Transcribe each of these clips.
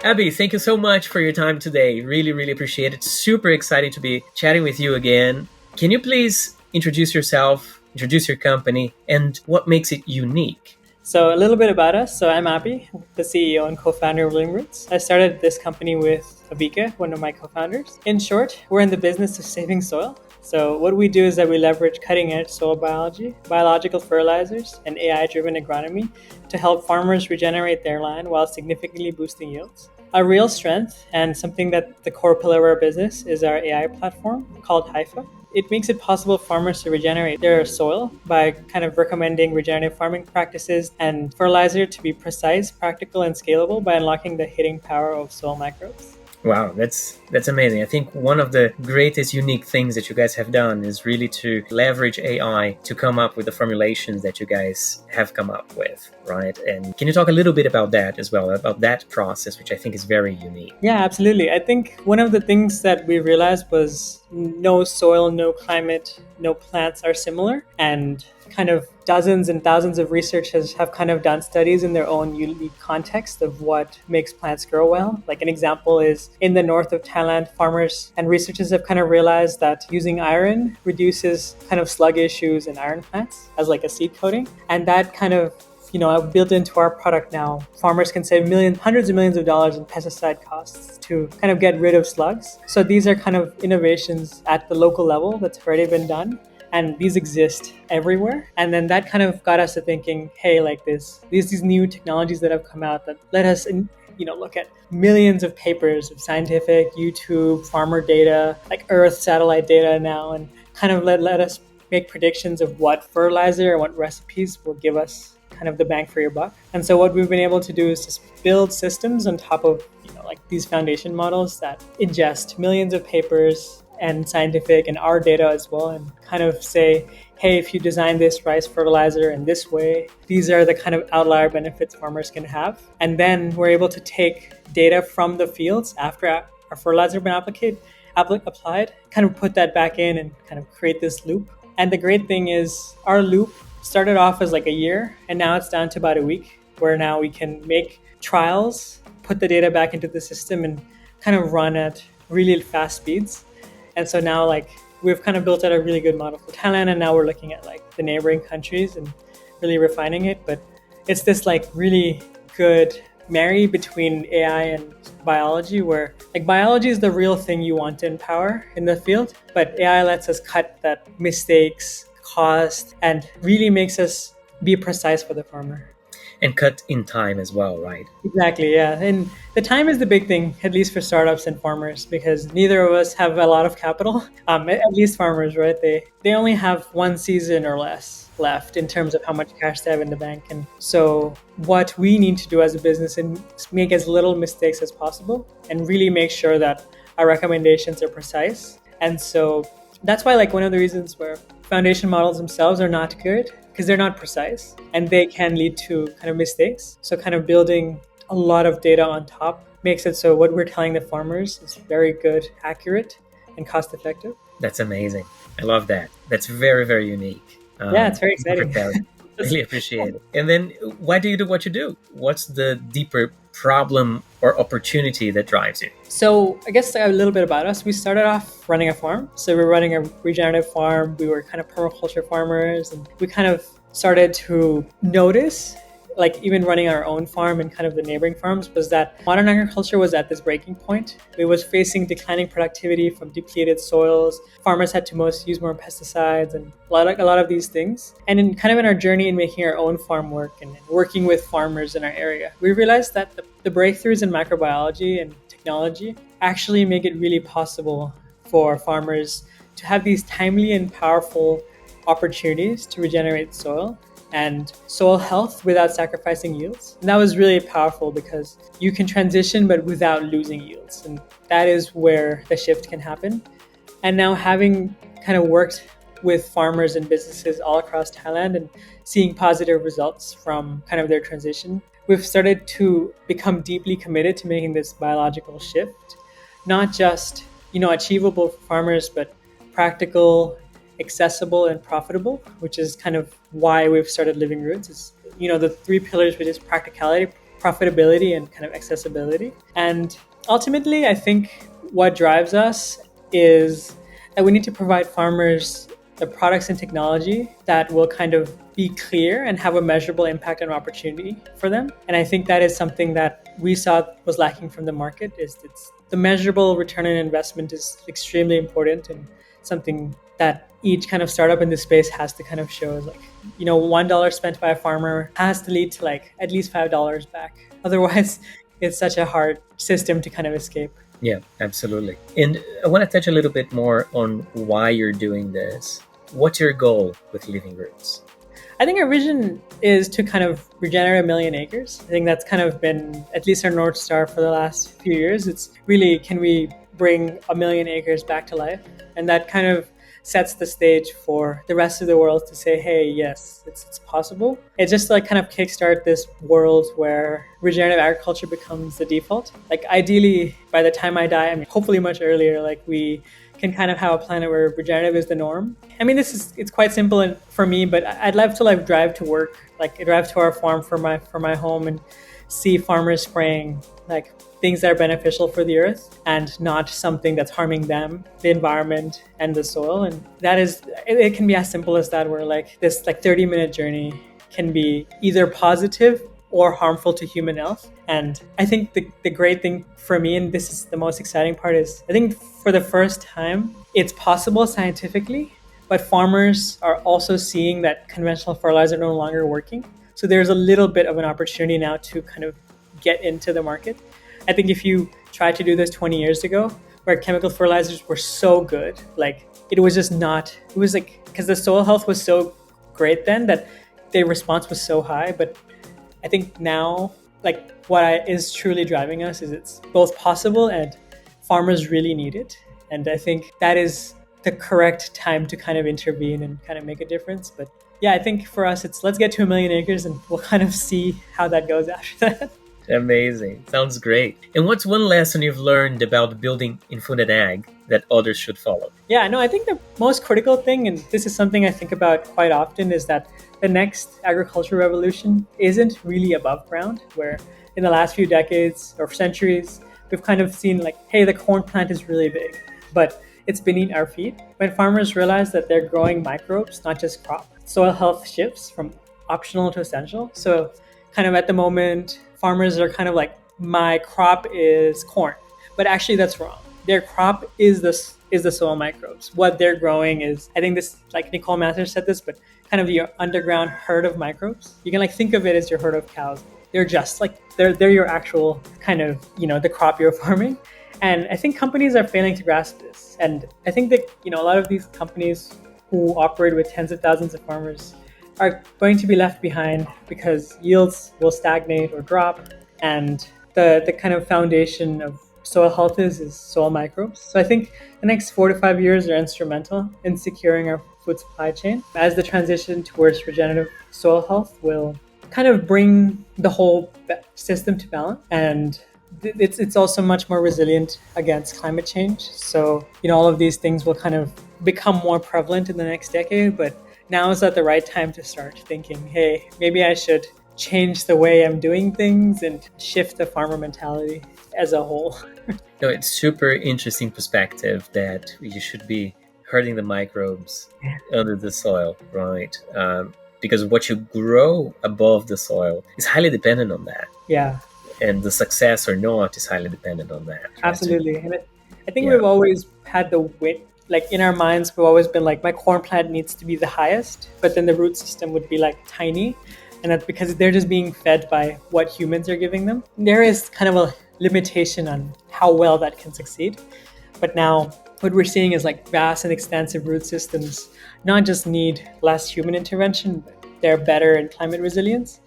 Abhi, thank you so much for your time today. Really, really appreciate it. Super exciting to be chatting with you again. Can you please introduce yourself, introduce your company, and what makes it unique? So a little bit about us. So I'm Abhi, the CEO and co-founder of Living Roots. I started this company with Abhi, one of my co-founders. In short, we're in the business of saving soil. So what we do is that we leverage cutting-edge soil biology, biological fertilizers, and AI-driven agronomy to help farmers regenerate their land while significantly boosting yields. Our real strength and something that the core pillar of our business is our AI platform called Haifa. It makes it possible for farmers to regenerate their soil by kind of recommending regenerative farming practices and fertilizer to be precise, practical, and scalable by unlocking the hitting power of soil microbes. Wow, that's amazing. I think one of the greatest unique things that you guys have done is really to leverage AI to come up with the formulations that you guys have come up with, right? And can you talk a little bit about that as well, about that process, which I think is very unique? Yeah, absolutely. I think one of the things that we realized was no soil, no climate, no plants are similar. And kind of dozens and thousands of researchers have kind of done studies in their own unique context of what makes plants grow well. Like an example is in the north of Thailand, farmers and researchers have kind of realized that using iron reduces kind of slug issues in iron plants as like a seed coating. And that kind of built into our product now, farmers can save hundreds of millions of dollars in pesticide costs to kind of get rid of slugs. So these are kind of innovations at the local level that's already been done. And these exist everywhere. And then that kind of got us to thinking, hey, like these new technologies that have come out that let us look at millions of papers of scientific, YouTube, farmer data, like Earth satellite data now, and kind of let us make predictions of what fertilizer and what recipes will give us kind of the bang for your buck. And so what we've been able to do is just build systems on top of like these foundation models that ingest millions of papers and scientific and our data as well, and kind of say, hey, if you design this rice fertilizer in this way, these are the kind of outlier benefits farmers can have. And then we're able to take data from the fields after our fertilizer has been applied, kind of put that back in and kind of create this loop. And the great thing is our loop started off as like a year, and now it's down to about a week, where now we can make trials, put the data back into the system, and kind of run at really fast speeds. And so now like we've kind of built out a really good model for Thailand, and now we're looking at like the neighboring countries and really refining it. But it's this like really good marry between AI and biology, where like biology is the real thing you want to empower in the field, but AI lets us cut that mistakes, cost, and really makes us be precise for the farmer. And cut in time as well, right? Exactly, yeah. And the time is the big thing, at least for startups and farmers, because neither of us have a lot of capital. At least farmers, right? They only have one season or less left in terms of how much cash they have in the bank. And so what we need to do as a business is make as little mistakes as possible and really make sure that our recommendations are precise. And so that's why like one of the reasons where foundation models themselves are not good, because they're not precise and they can lead to kind of mistakes. So kind of building a lot of data on top makes it so what we're telling the farmers is very good, accurate, and cost effective. That's amazing. I love that. That's very, very unique. Yeah, it's very exciting. Really appreciate it. And then why do you do what you do? What's the deeper problem or opportunity that drives you? So I guess a little bit about us. We started off running a farm. So we were running a regenerative farm. We were kind of permaculture farmers, and we kind of started to notice, like even running our own farm and kind of the neighboring farms, was that modern agriculture was at this breaking point. It was facing declining productivity from depleted soils. Farmers had to use more pesticides and a lot of these things. And in our journey in making our own farm work and working with farmers in our area, we realized that the breakthroughs in microbiology and technology actually make it really possible for farmers to have these timely and powerful opportunities to regenerate soil and soil health without sacrificing yields. And that was really powerful because you can transition but without losing yields. And that is where the shift can happen. And now having kind of worked with farmers and businesses all across Thailand and seeing positive results from kind of their transition, we've started to become deeply committed to making this biological shift, not just, achievable for farmers, but practical, accessible, and profitable, which is kind of why we've started Living Roots. Is the three pillars, which is practicality, profitability and kind of accessibility. And ultimately, I think what drives us is that we need to provide farmers the products and technology that will kind of be clear and have a measurable impact and opportunity for them. And I think that is something that we saw was lacking from the market. Is it's the measurable return on investment is extremely important, and something that each kind of startup in this space has to kind of show is like, $1 spent by a farmer has to lead to like at least $5 back. Otherwise, it's such a hard system to kind of escape. Yeah, absolutely. And I want to touch a little bit more on why you're doing this. What's your goal with Living Roots? I think our vision is to kind of regenerate 1 million acres. I think that's kind of been at least our North Star for the last few years. It's really, can we bring 1 million acres back to life? And that kind of sets the stage for the rest of the world to say, hey, yes, it's possible. It just like kind of kickstart this world where regenerative agriculture becomes the default. Like ideally, by the time I die, I mean, hopefully much earlier, like we can kind of have a planet where regenerative is the norm. I mean, it's quite simple for me, but I'd love to like drive to work, like drive to our farm for my home and see farmers spraying like things that are beneficial for the earth and not something that's harming them, the environment and the soil. And that is, it can be as simple as that, where like this like 30-minute journey can be either positive or harmful to human health. And I think the great thing for me, and this is the most exciting part, is I think for the first time, it's possible scientifically, but farmers are also seeing that conventional fertilizer no longer working. So there's a little bit of an opportunity now to kind of get into the market. I think if you tried to do this 20 years ago, where chemical fertilizers were so good, like it was just not, it was like, because the soil health was so great then that the response was so high. But I think now, like what is truly driving us is it's both possible and farmers really need it. And I think that is the correct time to kind of intervene and kind of make a difference. But yeah, I think for us, it's let's get to 1 million acres and we'll kind of see how that goes after that. Amazing. Sounds great. And what's one lesson you've learned about building in food and ag that others should follow? Yeah, no, I think the most critical thing, and this is something I think about quite often, is that the next agricultural revolution isn't really above ground, where in the last few decades or centuries, we've kind of seen like, hey, the corn plant is really big, but it's beneath our feet. When farmers realize that they're growing microbes, not just crop, soil health shifts from optional to essential. So kind of at the moment, farmers are kind of like, my crop is corn, but actually that's wrong. Their crop is the soil microbes. What they're growing is, I think this, like Nicole Masters said this, but kind of your underground herd of microbes. You can like think of it as your herd of cows. They're just like, they're your actual kind of, the crop you're farming. And I think companies are failing to grasp this. And I think that, a lot of these companies who operate with tens of thousands of farmers are going to be left behind because yields will stagnate or drop. And the kind of foundation of soil health is soil microbes. So I think the next 4 to 5 years are instrumental in securing our food supply chain, as the transition towards regenerative soil health will kind of bring the whole system to balance. And it's also much more resilient against climate change. So, all of these things will kind of become more prevalent in the next decade, but now is at the right time to start thinking, hey, maybe I should change the way I'm doing things and shift the farmer mentality as a whole. No, it's super interesting perspective that you should be hurting the microbes under the soil, right? Because what you grow above the soil is highly dependent on that. Yeah. And the success or not is highly dependent on that. Right? Absolutely. And I think we've always had the wit, like in our minds, we've always been like, my corn plant needs to be the highest, but then the root system would be like tiny. And that's because they're just being fed by what humans are giving them. There is kind of a limitation on how well that can succeed. But now what we're seeing is like vast and extensive root systems not just need less human intervention, but they're better in climate resilience.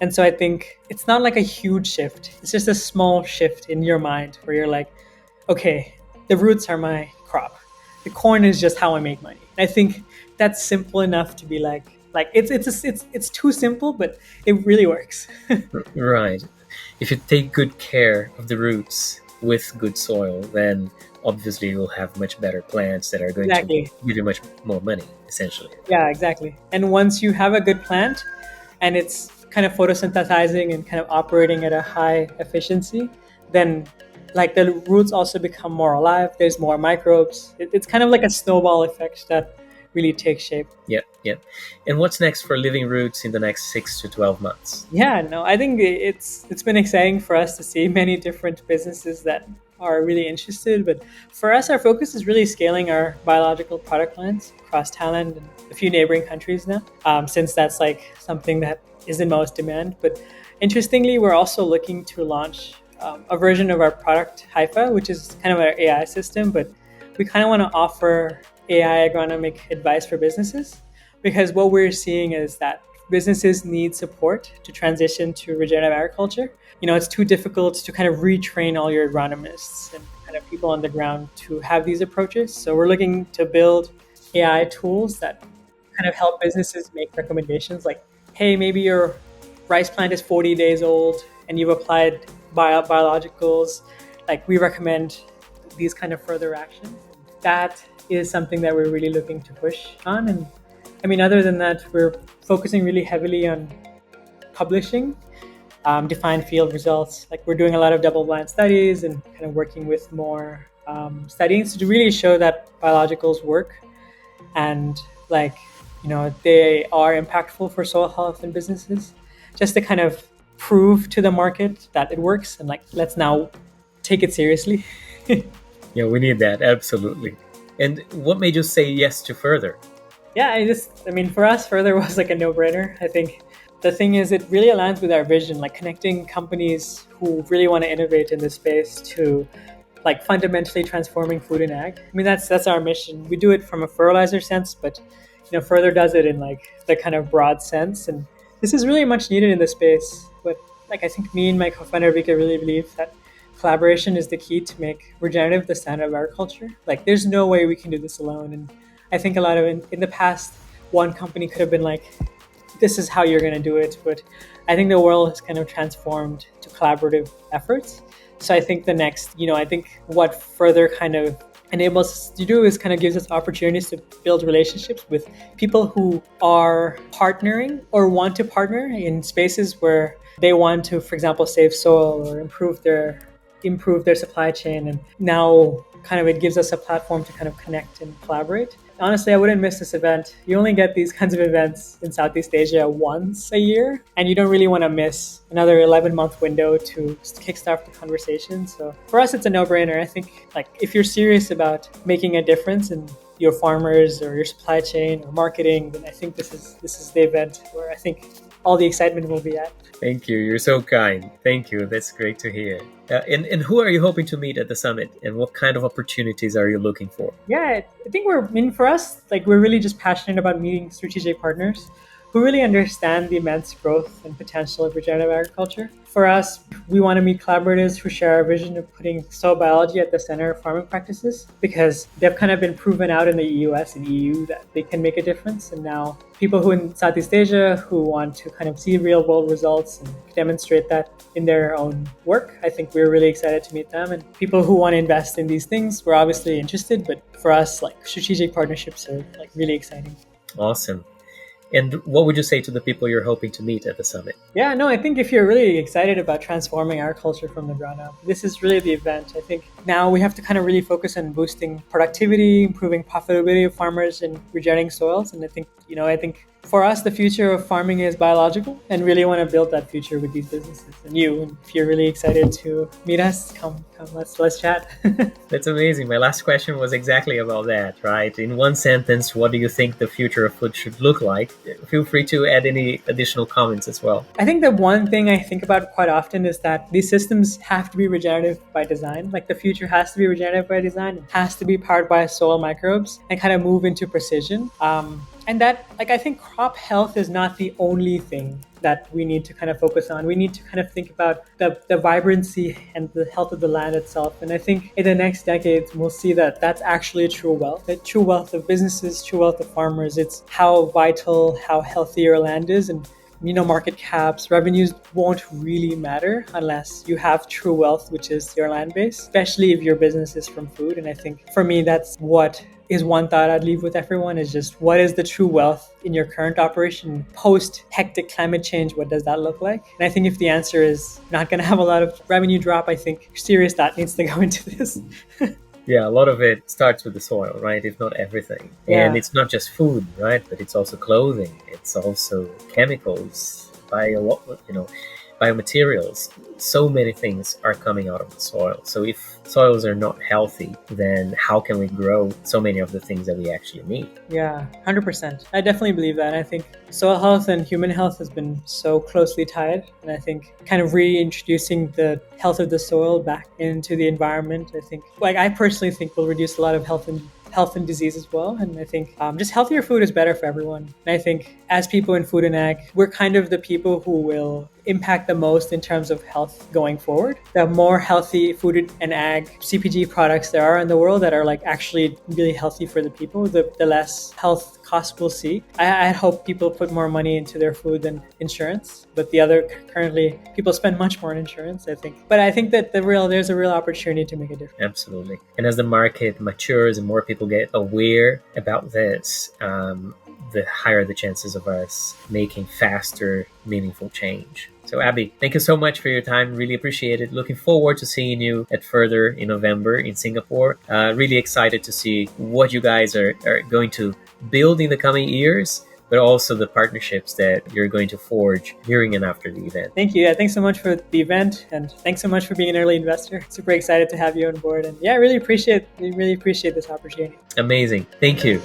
And so I think it's not like a huge shift. It's just a small shift in your mind where you're like, okay, the roots are my crop. The corn is just how I make money. I think that's simple enough to be like it's too simple, but it really works. Right. If you take good care of the roots with good soil, then obviously you'll have much better plants that are going to give you much more money, essentially. Yeah, exactly. And once you have a good plant and it's kind of photosynthesizing and kind of operating at a high efficiency, then like the roots also become more alive. There's more microbes. It's kind of like a snowball effect that really takes shape. Yeah, yeah. And what's next for Living Roots in the next 6 to 12 months? Yeah, no, I think it's been exciting for us to see many different businesses that are really interested. But for us, our focus is really scaling our biological product lines across Thailand and a few neighboring countries now, since that's like something that is in most demand. But interestingly, we're also looking to launch a version of our product, Haifa, which is kind of our AI system, but we kind of want to offer AI agronomic advice for businesses, because what we're seeing is that businesses need support to transition to regenerative agriculture. It's too difficult to kind of retrain all your agronomists and kind of people on the ground to have these approaches. So we're looking to build AI tools that kind of help businesses make recommendations like, hey, maybe your rice plant is 40 days old and you've applied biologicals. Like, we recommend these kind of further actions. That is something that we're really looking to push on. And I mean, other than that, we're focusing really heavily on publishing defined field results. Like, we're doing a lot of double-blind studies and kind of working with more studies to really show that biologicals work and they are impactful for soil health and businesses, just to kind of prove to the market that it works, and like, let's now take it seriously. Yeah, we need that, absolutely. And what made you say yes to Further? Yeah, for us, Further was like a no-brainer. I think the thing is, it really aligns with our vision, like connecting companies who really want to innovate in this space to like fundamentally transforming food and ag. I mean, that's our mission. We do it from a fertilizer sense, but Further does it in like the kind of broad sense, and this is really much needed in the space. But like, I think me and my co-founder Vika really believe that collaboration is the key to make regenerative the standard of agriculture. Like, there's no way we can do this alone. And I think a lot of in the past, one company could have been like, this is how you're going to do it. But I think the world has kind of transformed to collaborative efforts. So I think I think what Further kind of enables us to do is kind of gives us opportunities to build relationships with people who are partnering or want to partner in spaces where they want to, for example, save soil or improve their supply chain. And now kind of it gives us a platform to kind of connect and collaborate. Honestly, I wouldn't miss this event. You only get these kinds of events in Southeast Asia once a year, and you don't really want to miss another 11-month window to kickstart the conversation. So for us, it's a no-brainer. I think like, if you're serious about making a difference in your farmers or your supply chain or marketing, then I think this is the event where I think all the excitement will be at. Thank you. You're so kind. Thank you. That's great to hear. And who are you hoping to meet at the summit, and what kind of opportunities are you looking for? Yeah, I think for us, like, we're really just passionate about meeting strategic partners who really understand the immense growth and potential of regenerative agriculture. For us, we want to meet collaborators who share our vision of putting soil biology at the center of farming practices, because they've kind of been proven out in the US and EU that they can make a difference. And now people who in Southeast Asia who want to kind of see real world results and demonstrate that in their own work, I think we're really excited to meet them. And people who want to invest in these things, we're obviously interested, but for us, like, strategic partnerships are like really exciting. Awesome. And what would you say to the people you're hoping to meet at the summit? Yeah, no, I think if you're really excited about transforming agriculture from the ground up, this is really the event. I think now we have to kind of really focus on boosting productivity, improving profitability of farmers, and regenerating soils. And I think for us, the future of farming is biological, and really want to build that future with these businesses. And if you're really excited to meet us, come, let's chat. That's amazing. My last question was exactly about that, right? In one sentence, what do you think the future of food should look like? Feel free to add any additional comments as well. I think the one thing I think about quite often is that these systems have to be regenerative by design. Like, the future has to be regenerative by design. It has to be powered by soil microbes and kind of move into precision. And that, like, I think crop health is not the only thing that we need to kind of focus on. We need to kind of think about the vibrancy and the health of the land itself. And I think in the next decades, we'll see that that's actually a true wealth. The true wealth of businesses, true wealth of farmers. It's how vital, how healthy your land is. And market caps, revenues won't really matter unless you have true wealth, which is your land base, especially if your business is from food. And I think for me, that's what is one thought I'd leave with everyone, is just what is the true wealth in your current operation post hectic climate change? What does that look like? And I think if the answer is not going to have a lot of revenue drop, I think serious thought needs to go into this. Yeah, a lot of it starts with the soil, right? If not everything. Yeah. And it's not just food, right? But it's also clothing. It's also chemicals, biomaterials. So many things are coming out of the soil. So if soils are not healthy, then how can we grow so many of the things that we actually need? Yeah, 100%. I definitely believe that. I think soil health and human health has been so closely tied. And I think kind of reintroducing the health of the soil back into the environment, I think, like I personally think will reduce a lot of health and disease as well. And I think just healthier food is better for everyone. And I think as people in food and ag, we're kind of the people who will impact the most in terms of health going forward. The more healthy food and ag CPG products there are in the world that are like actually really healthy for the people, the less health costs we'll see. I hope people put more money into their food than insurance, but currently people spend much more on insurance, I think. But I think that there's a real opportunity to make a difference. Absolutely. And as the market matures and more people get aware about this, the higher the chances of us making faster, meaningful change. So Abhi, thank you so much for your time. Really appreciate it. Looking forward to seeing you at Further in November in Singapore. Really excited to see what you guys are going to build in the coming years, but also the partnerships that you're going to forge during and after the event. Thank you. Yeah, thanks so much for the event, and thanks so much for being an early investor. Super excited to have you on board, and yeah, I really appreciate this opportunity. Amazing. Thank you.